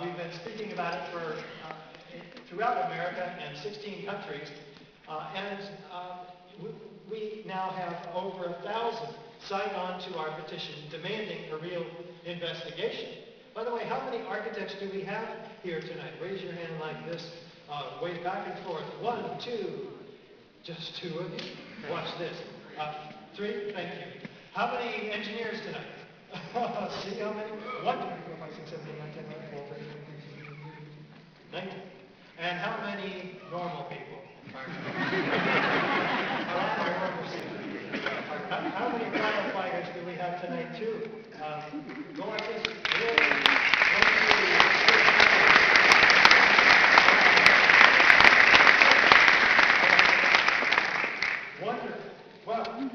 We've been speaking about it for throughout America and 16 countries, we now have over 1,000 signed on to our petition demanding a real investigation. By the way, how many architects do we have here tonight? Raise your hand like this, wave back and forth. 1, 2, just 2 of you. Watch this. 3, thank you. How many engineers tonight? See how many? 1, 2, 3, 4, 5, 6, 7, 8, 9, 10, 11, 12, 13, 14, 15, 19. And how many normal people? How many firefighters do we have tonight, too? Go like this. Wonderful. Well,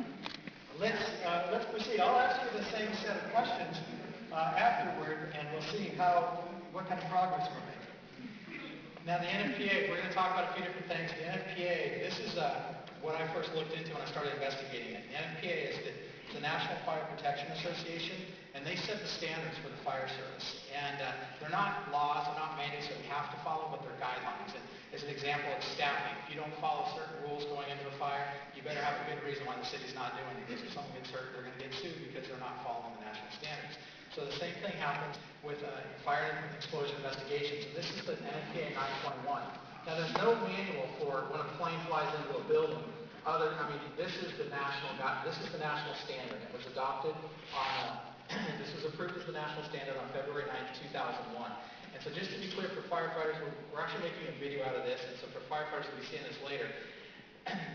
let's proceed. I'll ask you the same set of questions afterward, and we'll see what kind of progress we're making. Now, the NFPA, we're going to talk about a few different things. The NFPA, this is what I first looked into when I started investigating it. The NFPA is the National Fire Protection Association, and they set the standards for the fire service. And they're not laws, they're not mandates that we have to follow, but they're guidelines. And as an example, it's staffing. If you don't follow certain rules going into a fire, you better have a good reason why the city's not doing it. Because if someone gets hurt, they're going to get sued because they're not following the national standards. So the same thing happens with fire and explosion investigations. And this is the NFPA 921. Now, there's no manual for when a plane flies into a building. This is the national standard. It was adopted on. This was approved as the national standard on February 9th, 2001. And so just to be clear for firefighters, we're actually making a video out of this. And so for firefighters, we'll be seeing this later.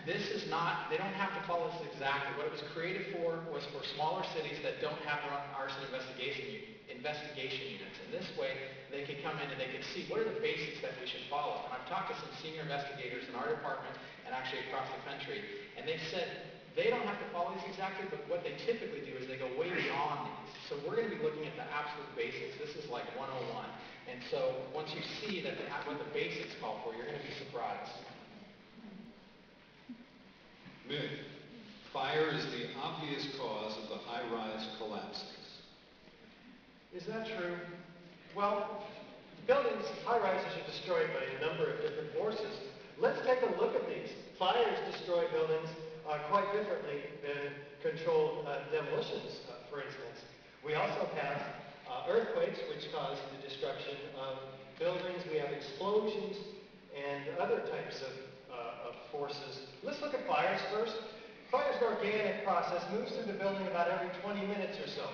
This is not, they don't have to follow this exactly. What it was created for was for smaller cities that don't have their own arson investigation units. And this way, they can come in and they can see what are the basics that we should follow. And I've talked to some senior investigators in our department and actually across the country, and they've said they don't have to follow these exactly, but what they typically do is they go way beyond these. So we're going to be looking at the absolute basics. This is like 101. And so once you see that what the basics call for, you're going to be surprised. Myth. Fire is the obvious cause of the high-rise collapses. Is that true? Well, buildings, high-rises are destroyed by a number of different forces. Let's take a look at these. Fires destroy buildings quite differently than controlled demolitions, for instance. We also have earthquakes, which cause the destruction of buildings. We have explosions and other types of forces. Let's look at fires first. Fire is an organic process, moves through the building about every 20 minutes or so,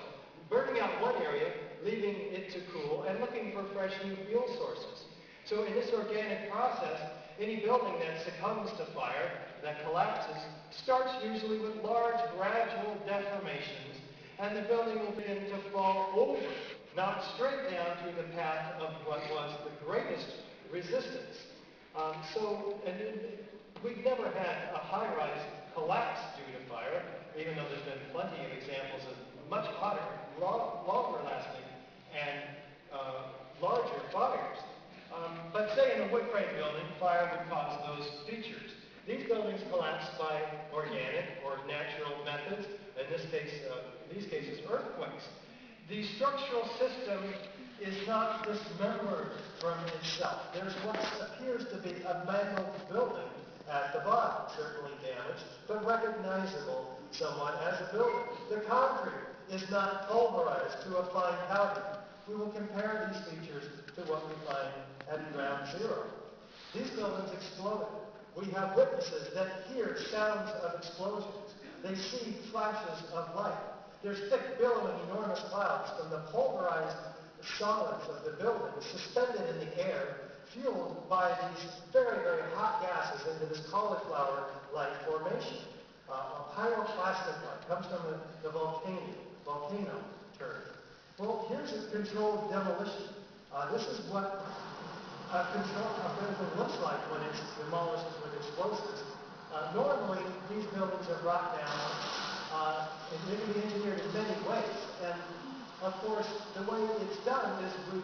burning out one area, leaving it to cool, and looking for fresh new fuel sources. So in this organic process, any building that succumbs to fire, that collapses, starts usually with large gradual deformations, and the building will begin to fall over, not straight down through the path of what was the greatest resistance. We've never had a high-rise collapse due to fire, even though there's been plenty of examples of much hotter, longer-lasting, and larger fires. But say in a wood frame building, fire would cause those features. These buildings collapse by organic or natural methods, in these cases, earthquakes. The structural system is not dismembered from itself. There's what appears to be a mangled building at the bottom, certainly damaged, but recognizable somewhat as a building. The concrete is not pulverized to a fine powder. We will compare these features to what we find at ground zero. These buildings exploded. We have witnesses that hear sounds of explosions. They see flashes of light. There's thick billowing enormous clouds from the pulverized solids of the building suspended in the air, fueled by these very, very hot gases into this cauliflower-like formation. Pyroclastic-like, comes from the volcano term. Well, here's a controlled demolition. This is what a building looks like when it's demolished with explosives. Normally, these buildings are brought down, and they can be engineered in many ways. And, of course, the way it's done is we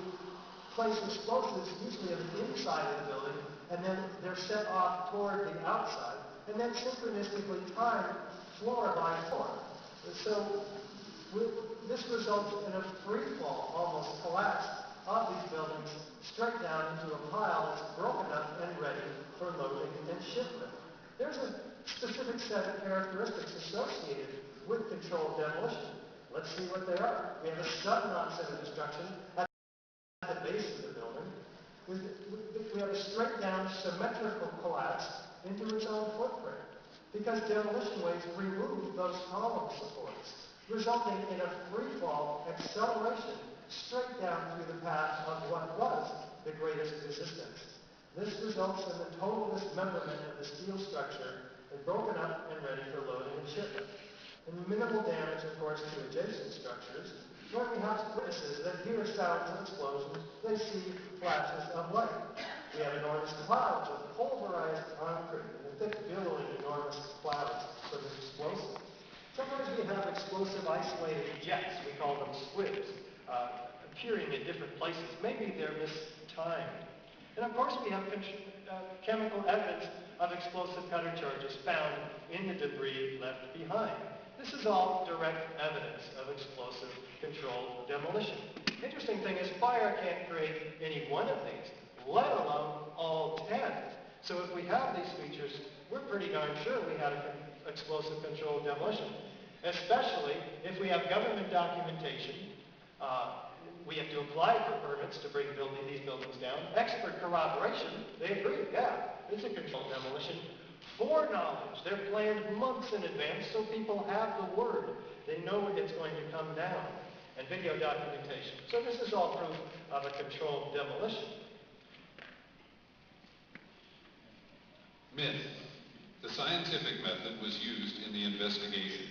place explosives usually on the inside of the building, and then they're set off toward the outside, and then synchronistically timed floor by floor. So this results in a free fall, almost collapse of these buildings straight down into a pile that's broken up and ready for loading and shipment. There's a specific set of characteristics associated with controlled demolition. Let's see what they are. We have a sub-knot set of destruction at the base of the building. We have a straight-down symmetrical collapse into its own footprint, because demolition waves remove those column supports, resulting in a free-fall acceleration straight down through the path of what was the greatest resistance. This results in the total dismemberment of the steel structure and broken up and ready for loading and shipment. And minimal damage, of course, to adjacent structures, where we have witnesses that hear sounds of explosions, they see flashes of light. We have enormous clouds of pulverized concrete and the thick billowing enormous clouds from the explosive. Sometimes we have explosive isolated jets, we call them squibs, appearing in different places. Maybe they're mistimed. And of course we have chemical evidence of explosive cutter charges found in the debris left behind. This is all direct evidence of explosive controlled demolition. Interesting thing is fire can't create any one of these, let alone all 10. So if we have these features, we're pretty darn sure we had an explosive controlled demolition, especially if we have government documentation. We have to apply for permits to bring these buildings down. Expert corroboration, they agree, yeah, it's a controlled demolition. Foreknowledge, they're planned months in advance so people have the word. They know it's going to come down. And video documentation. So this is all proof of a controlled demolition. Myth. The scientific method was used in the investigation.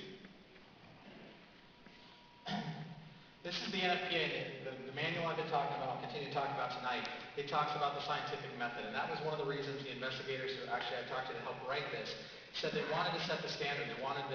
This is the NFPA, the manual I've been talking about, I'll continue to talk about tonight. It talks about the scientific method, and that was one of the reasons the investigators who actually I talked to help write this said they wanted to set the standard. They wanted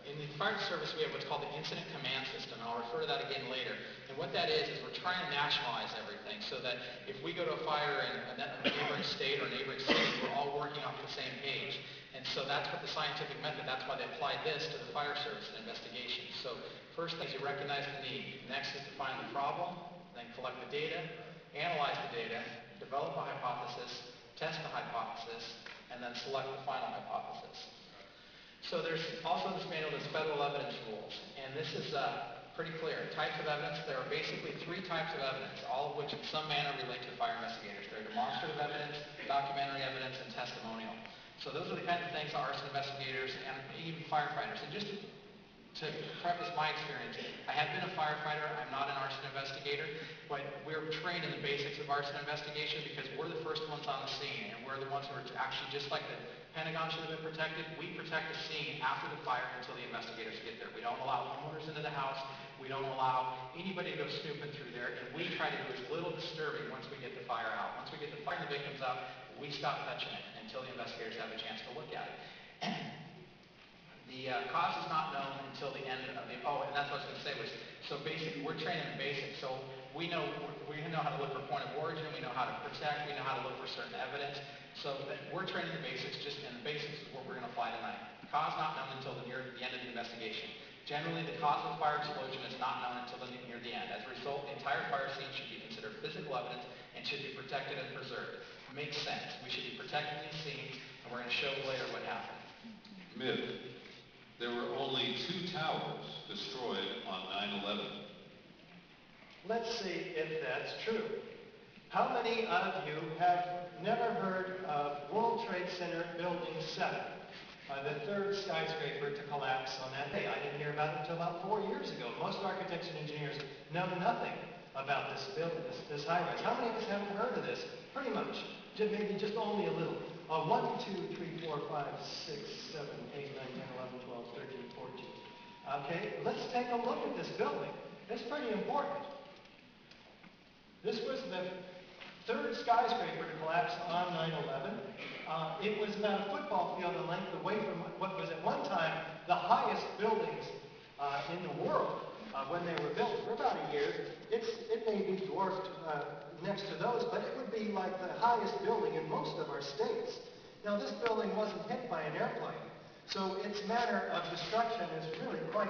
in the fire service we have what's called the incident command system, and I'll refer to that again later. And what that is we're trying to nationalize everything so that if we go to a fire in a neighboring state or a neighboring city, we're all working off the same page. And so that's what the scientific method, that's why they applied this to the fire service and investigation. So first thing is you recognize the need. Next is define the problem, then collect the data, analyze the data, develop a hypothesis, test the hypothesis, and then select the final hypothesis. So there's also this manual, there's federal evidence rules, and this is pretty clear. Types of evidence, there are basically 3 types of evidence, all of which in some manner relate to fire investigators. They're demonstrative evidence, documentary evidence, and testimonial. So those are the kinds of things arson investigators and even firefighters. And just to preface my experience, I have been a firefighter, I'm not an arson investigator, but we're trained in the basics of arson investigation because we're the first ones on the scene, and we're the ones who are actually, just like the Pentagon should have been protected, we protect the scene after the fire until the investigators get there. We don't allow homeowners into the house, we don't allow anybody to go snooping through there, and we try to do as little disturbing once we get the fire out. Once we get the fire and the victims out, we stop touching it until the investigators have a chance to look at it. The cause is not known until the end of the, and that's what I was going to say was, so basically we're trained in the basics, so we know how to look for point of origin, we know how to protect, we know how to look for certain evidence, so that we're trained in the basics, and the basics is what we're going to apply tonight. Cause not known until the end of the investigation. Generally, the cause of a fire explosion is not known until near the end. As a result, the entire fire scene should be considered physical evidence and should be protected and preserved. Makes sense. We should be protecting these scenes, and we're going to show later what happened. Myth. There were only 2 towers destroyed on 9/11. Let's see if that's true. How many of you have never heard of World Trade Center Building 7, the 3rd skyscraper to collapse on that day? I didn't hear about it until about 4 years ago. Most architects and engineers know nothing about this building, this high-rise. How many of us haven't heard of this? Pretty much. Maybe just only a little. 1, 2, 3, 4, 5, 6, 7, 8, 9, 10, 11, 12, 13, 14. Okay, let's take a look at this building. It's pretty important. This was the 3rd skyscraper to collapse on 9/11. It was about a football field in length away from what was at one time the highest buildings in the world when they were built. For about a year, it may be dwarfed next to those, but it would be like the highest building in most of our states. Now, this building wasn't hit by an airplane, so its manner of destruction is really quite